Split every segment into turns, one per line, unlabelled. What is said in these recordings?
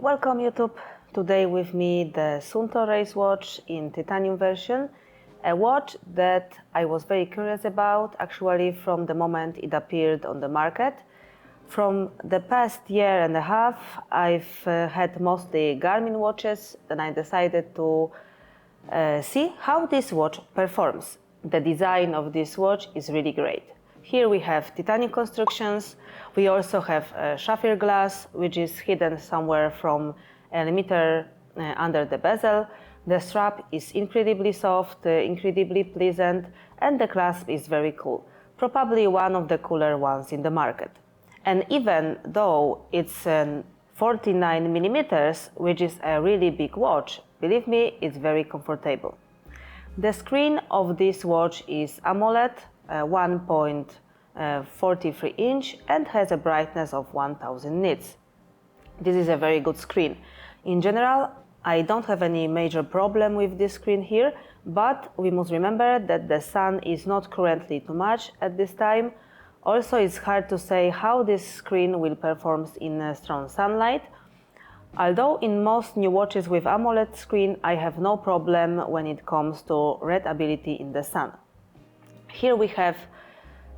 Welcome YouTube. Today with me the Suunto Race watch in titanium version, a watch that I was very curious about actually from the moment it appeared on the market. From the past year and a half I've had mostly Garmin watches, and I decided to see how this watch performs. The design of this watch is really great. Here we have titanium constructions. We also have sapphire glass, which is hidden somewhere from a meter under the bezel. The strap is incredibly soft, incredibly pleasant, and the clasp is very cool. Probably one of the cooler ones in the market. And even though it's 49 millimeters, which is a really big watch, believe me, it's very comfortable. The screen of this watch is AMOLED, 1.43 inch, and has a brightness of 1000 nits. This is a very good screen. In general, I don't have any major problem with this screen here, but we must remember that the sun is not currently too much at this time. Also, it's hard to say how this screen will perform in strong sunlight. Although in most new watches with AMOLED screen, I have no problem when it comes to readability in the sun. Here we have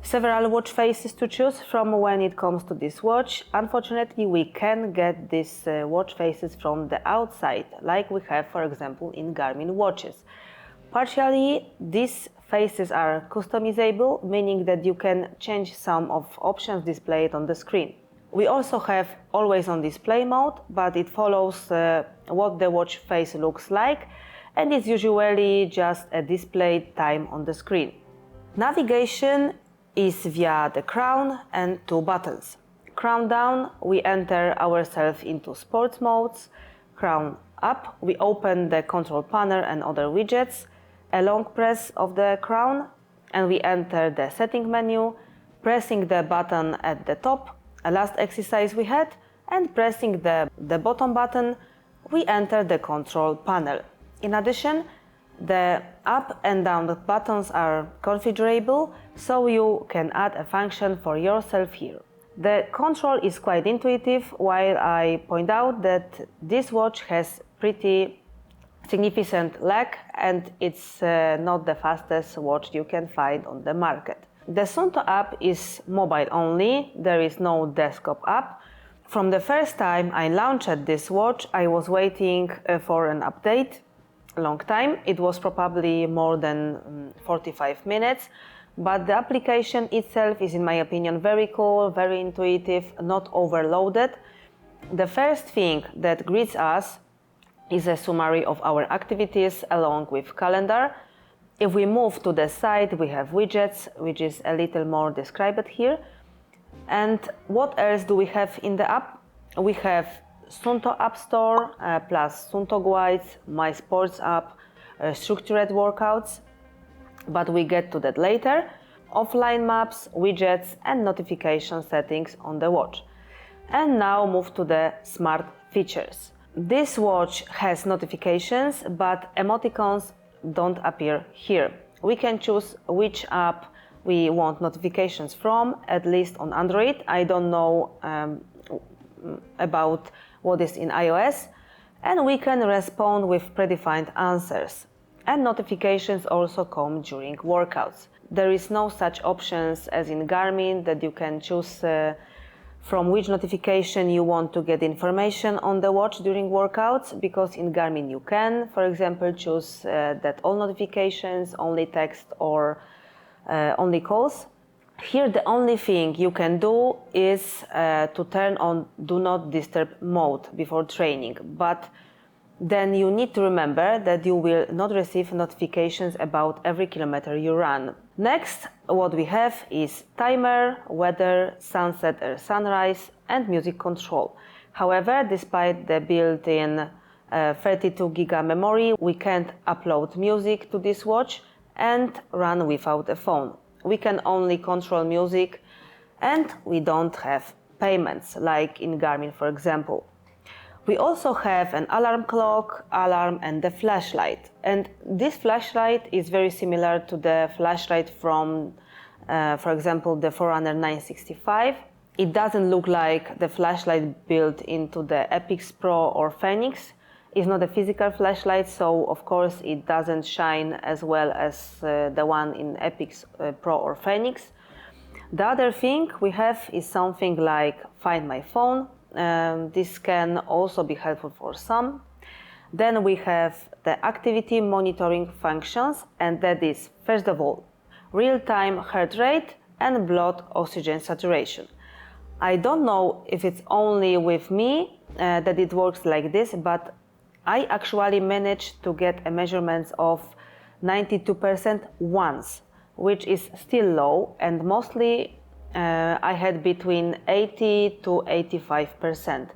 several watch faces to choose from when it comes to this watch. Unfortunately, we can get these watch faces from the outside, like we have, for example, in Garmin watches. Partially, these faces are customizable, meaning that you can change some of options displayed on the screen. We also have always on display mode, but it follows what the watch face looks like, and is usually just a displayed time on the screen. Navigation is via the crown and two buttons. Crown down, we enter ourselves into sports modes. Crown up, we open the control panel and other widgets. A long press of the crown and we enter the setting menu, pressing the button at the top, a last exercise we had, and pressing the bottom button, we enter the control panel. In addition, the up and down buttons are configurable, so you can add a function for yourself here. The control is quite intuitive, while I point out that this watch has pretty significant lag and it's not the fastest watch you can find on the market. The Suunto app is mobile only, there is no desktop app. From the first time I launched this watch, I was waiting for an update a long time. It was probably more than 45 minutes, but the application itself is, in my opinion, very cool, very intuitive, not overloaded. The first thing that greets us is a summary of our activities along with calendar. If we move to the side, we have widgets, which is a little more described here. And what else do we have in the app? We have Suunto App Store, plus Suunto Guides, My Sports app, structured workouts, but we get to that later. Offline maps, widgets, and notification settings on the watch. And now move to the smart features. This watch has notifications, but emoticons don't appear here. We can choose which app we want notifications from, at least on Android. I don't know about what is in iOS. And we can respond with predefined answers. And notifications also come during workouts. There is no such options as in Garmin that you can choose from which notification you want to get information on the watch during workouts, because in Garmin you can, for example, choose that all notifications, only text or only calls. Here the only thing you can do is to turn on Do Not Disturb mode before training, but then you need to remember that you will not receive notifications about every kilometer you run. Next, what we have is timer, weather, sunset or sunrise, and music control. However, despite the built-in 32 GB memory, we can't upload music to this watch and run without a phone. We can only control music, and we don't have payments, like in Garmin, for example. We also have an alarm clock, alarm, and the flashlight. And this flashlight is very similar to the flashlight from, for example, the Forerunner 965. It doesn't look like the flashlight built into the Epix Pro or Fenix. It's not a physical flashlight, so of course it doesn't shine as well as the one in Epix Pro or Fenix. The other thing we have is something like Find My Phone. This can also be helpful for some. Then we have the activity monitoring functions, and that is, first of all, real-time heart rate and blood oxygen saturation. I don't know if it's only with me that it works like this, but I actually managed to get a measurement of 92% once, which is still low, and mostly I had between 80 to 85%.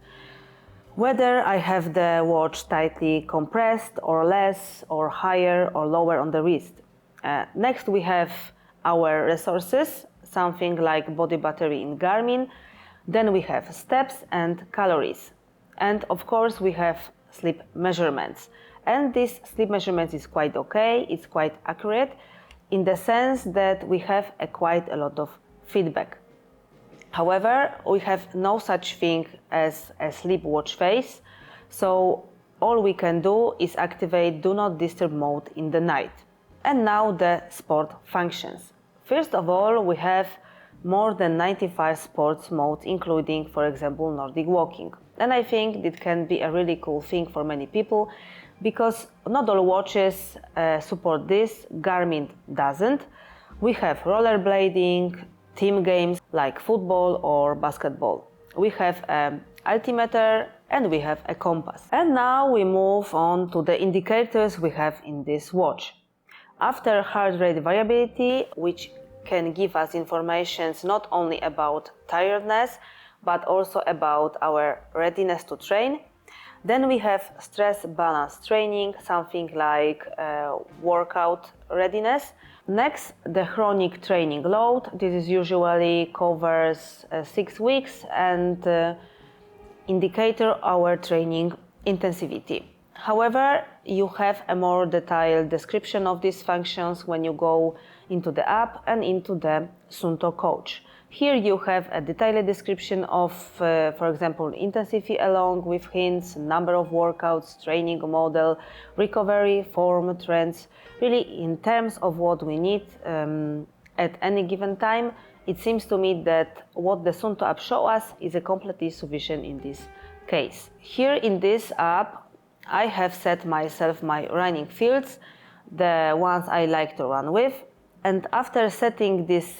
Whether I have the watch tightly compressed or less, or higher or lower on the wrist. Next we have our resources, something like body battery in Garmin. Then we have steps and calories. And of course we have sleep measurements. And this sleep measurement is quite okay, it's quite accurate, in the sense that we have quite a lot of feedback. However, we have no such thing as a sleep watch face, so all we can do is activate Do Not Disturb mode in the night. And now the sport functions. First of all, we have more than 95 sports modes, including, for example, Nordic walking. And I think it can be a really cool thing for many people, because not all watches support this. Garmin doesn't. We have rollerblading, team games like football or basketball. We have an altimeter and we have a compass. And now we move on to the indicators we have in this watch. After heart rate variability, which can give us information not only about tiredness, but also about our readiness to train. Then we have stress balance training, something like workout readiness. Next, the chronic training load. This is usually covers 6 weeks and indicator our training intensity. However, you have a more detailed description of these functions when you go into the app and into the Suunto Coach. Here you have a detailed description of, for example, intensity along with hints, number of workouts, training model, recovery, form, trends. Really, in terms of what we need at any given time, it seems to me that what the Suunto app shows us is completely sufficient in this case. Here in this app, I have set myself my running fields, the ones I like to run with. And after setting these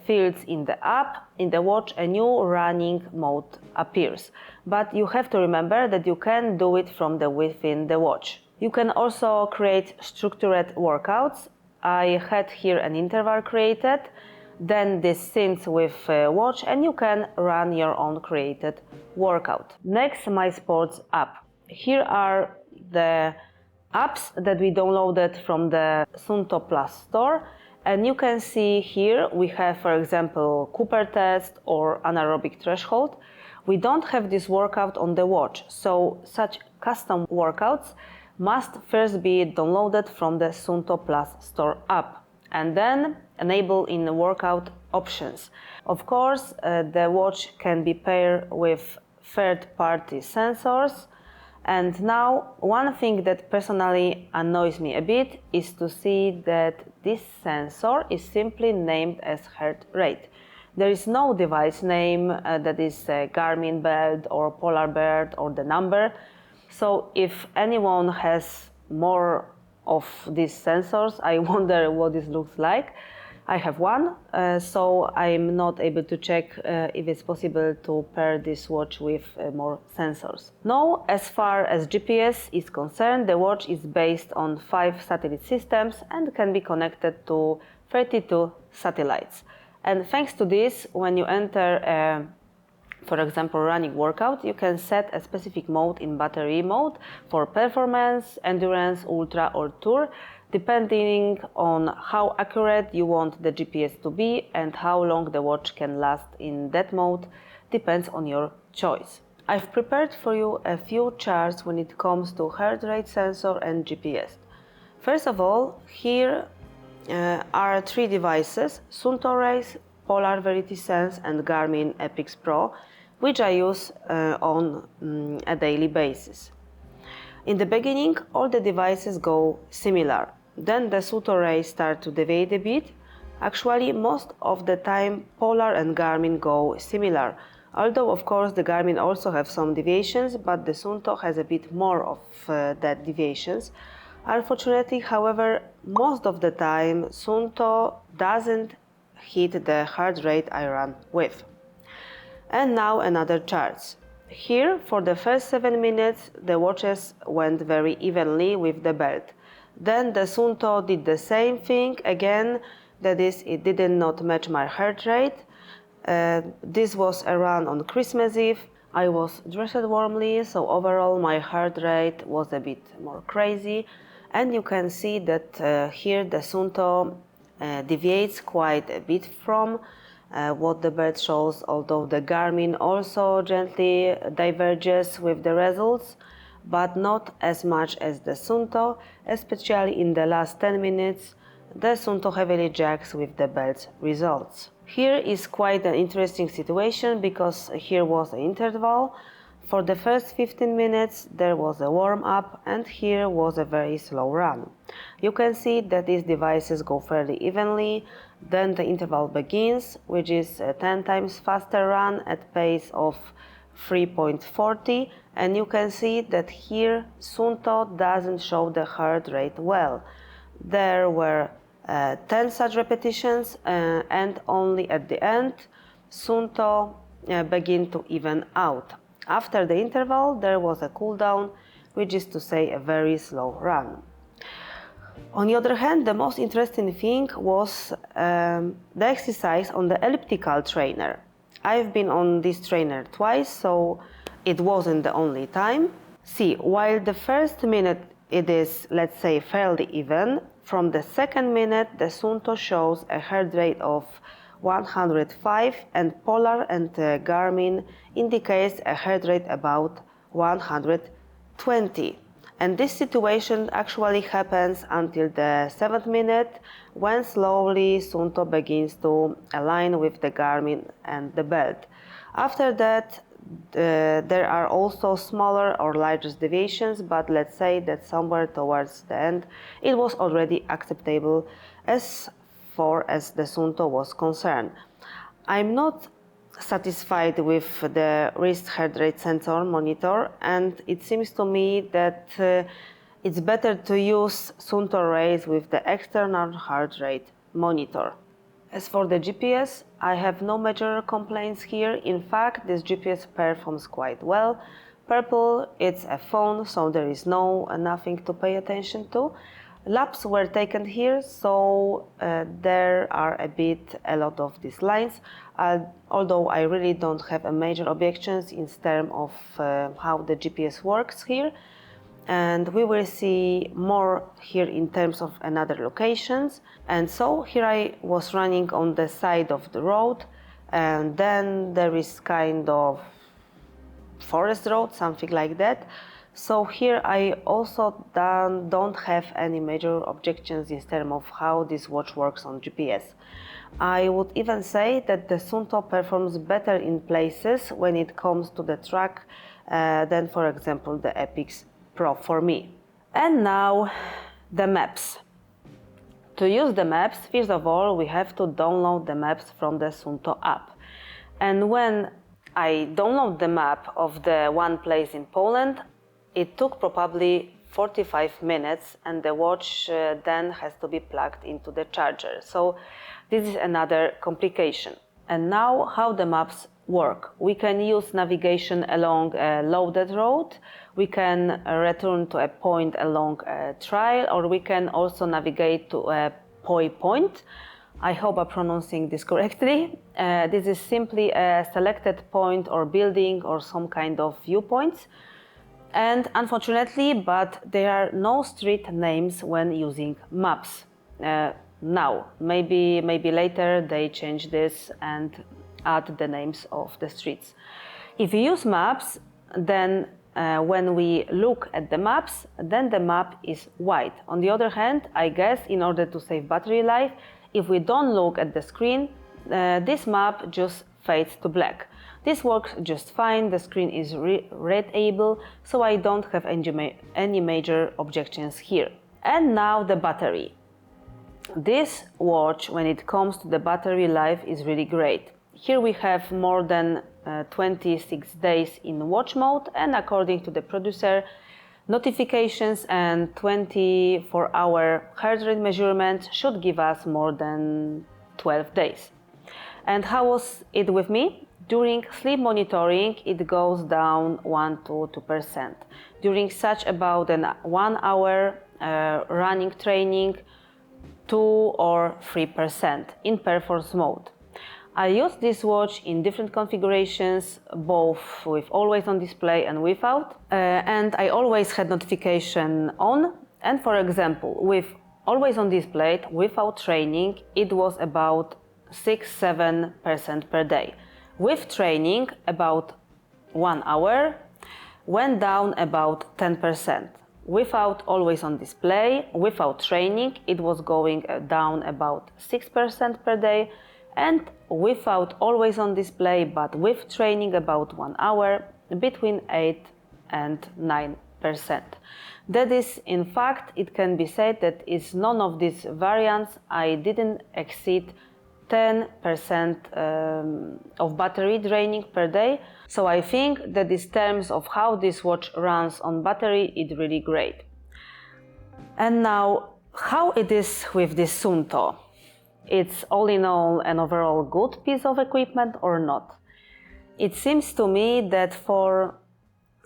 fields in the app, in the watch, a new running mode appears. But you have to remember that you can do it from within the watch. You can also create structured workouts. I had here an interval created, then this syncs with watch, and you can run your own created workout. Next, my sports app. Here are the apps that we downloaded from the Suunto Plus store. And you can see here we have, for example, Cooper test or anaerobic threshold. We don't have this workout on the watch, so such custom workouts must first be downloaded from the Suunto Plus store app and then enable in the workout options. Of course, the watch can be paired with third-party sensors. And now, one thing that personally annoys me a bit is to see that this sensor is simply named as heart rate. There is no device name that is a Garmin belt or Polar Bear or the number. So if anyone has more of these sensors, I wonder what this looks like. I have one, so I'm not able to check if it's possible to pair this watch with more sensors. Now, as far as GPS is concerned, the watch is based on 5 satellite systems and can be connected to 32 satellites. And thanks to this, when you enter for example, running workout, you can set a specific mode in battery mode for performance, endurance, ultra or tour, depending on how accurate you want the GPS to be and how long the watch can last in that mode, depends on your choice. I've prepared for you a few charts when it comes to heart rate sensor and GPS. First of all, here are 3 devices: Suunto Race, Polar VeritySense and Garmin Epix Pro, which I use on a daily basis. In the beginning, all the devices go similar. Then the Suunto Race start to deviate a bit. Actually, most of the time, Polar and Garmin go similar. Although, of course, the Garmin also have some deviations, but the Suunto has a bit more of that deviations. Unfortunately, however, most of the time, Suunto doesn't hit the heart rate I run with. And now another charts. Here, for the first 7 minutes, the watches went very evenly with the belt. Then the Suunto did the same thing again, that is, it did not match my heart rate. This was a run on Christmas Eve. I was dressed warmly, so overall my heart rate was a bit more crazy. And you can see that here the Suunto deviates quite a bit from what the belt shows, although the Garmin also gently diverges with the results, but not as much as the Suunto, especially in the last 10 minutes. The Suunto heavily jags with the belt's results. Here is quite an interesting situation because here was an interval. For the first 15 minutes there was a warm-up and here was a very slow run. You can see that these devices go fairly evenly, then the interval begins, which is a 10 times faster run at pace of 3.40, and you can see that here Suunto doesn't show the heart rate well. There were 10 such repetitions and only at the end Suunto began to even out. After the interval there was a cool down, which is to say a very slow run. On the other hand, the most interesting thing was the exercise on the elliptical trainer. I've been on this trainer twice, so it wasn't the only time. See, while the first minute it is, let's say, fairly even, from the second minute the Suunto shows a heart rate of 105 and Polar and Garmin indicates a heart rate about 120. And this situation actually happens until the 7th minute, when slowly Suunto begins to align with the Garmin and the belt. After that, there are also smaller or larger deviations, but let's say that somewhere towards the end it was already acceptable as far as the Suunto was concerned. I'm not satisfied with the wrist heart rate sensor monitor, and it seems to me that it's better to use Suunto Race with the external heart rate monitor. As for the GPS, I have no major complaints here. In fact, this GPS performs quite well. Purple, it's a phone, so there is nothing to pay attention to. Laps were taken here, so there are a lot of these lines, although I really don't have a major objections in terms of how the GPS works here. And we will see more here in terms of another locations. And so here I was running on the side of the road, and then there is kind of forest road, something like that. So here I also don't have any major objections in terms of how this watch works on GPS. I would even say that the Suunto performs better in places when it comes to the track than, for example, the Epix Pro for me. And now the maps. To use the maps, first of all, we have to download the maps from the Suunto app. And when I download the map of the one place in Poland, it took probably 45 minutes, and the watch then has to be plugged into the charger. So this is another complication. And now how the maps work. We can use navigation along a loaded road, we can return to a point along a trail, or we can also navigate to a point. I hope I'm pronouncing this correctly. This is simply a selected point or building or some kind of viewpoints. And unfortunately, but there are no street names when using maps. Now, maybe later they change this and add the names of the streets. If you use maps, then when we look at the maps, then the map is white. On the other hand, I guess in order to save battery life, if we don't look at the screen, this map just fades to black. This works just fine, the screen is readable, so I don't have any major objections here. And now the battery. This watch, when it comes to the battery life, is really great. Here we have more than 26 days in watch mode, and according to the producer, notifications and 24-hour heart rate measurement should give us more than 12 days. And how was it with me? During sleep monitoring, it goes down 1 to 2%. During such about an 1 hour running training, 2 or 3% in performance mode. I use this watch in different configurations, both with always on display and without, and I always had notification on. And for example, with always on display without training, it was about 6-7% per day. With training, about 1 hour, went down about 10%. Without always on display, without training, it was going down about 6% per day, and without always on display, but with training about 1 hour, between 8 and 9%. That is, in fact, it can be said that is none of these variants I didn't exceed 10% of battery draining per day. So I think that in terms of how this watch runs on battery, it's really great. And now, how it is with this Suunto? It's all in all an overall good piece of equipment or not? It seems to me that for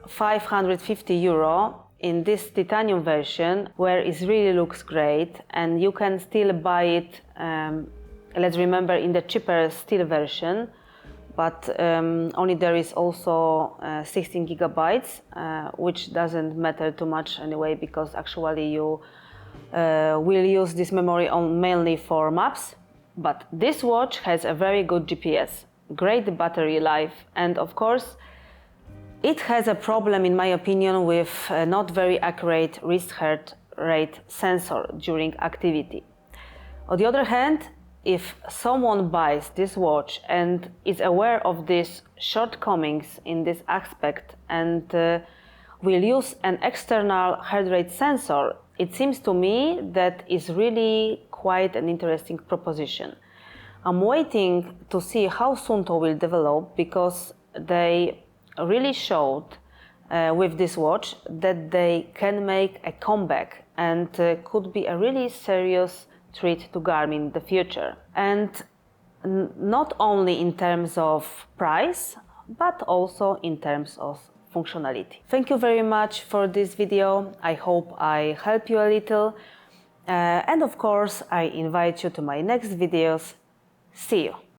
550 euro in this titanium version, where it really looks great, and you can still buy it, let's remember, in the cheaper steel version, but only there is also 16 gigabytes, which doesn't matter too much anyway, because actually you will use this memory mainly for maps. But this watch has a very good GPS, great battery life, and of course it has a problem, in my opinion, with a not very accurate wrist heart rate sensor during activity. On the other hand, if someone buys this watch and is aware of these shortcomings in this aspect and will use an external heart rate sensor, it seems to me that is really quite an interesting proposition. I'm waiting to see how Suunto will develop, because they really showed with this watch that they can make a comeback and could be a really serious threat to Garmin in the future. And not only in terms of price, but also in terms of functionality. Thank you very much for this video. I hope I helped you a little. And of course, I invite you to my next videos. See you!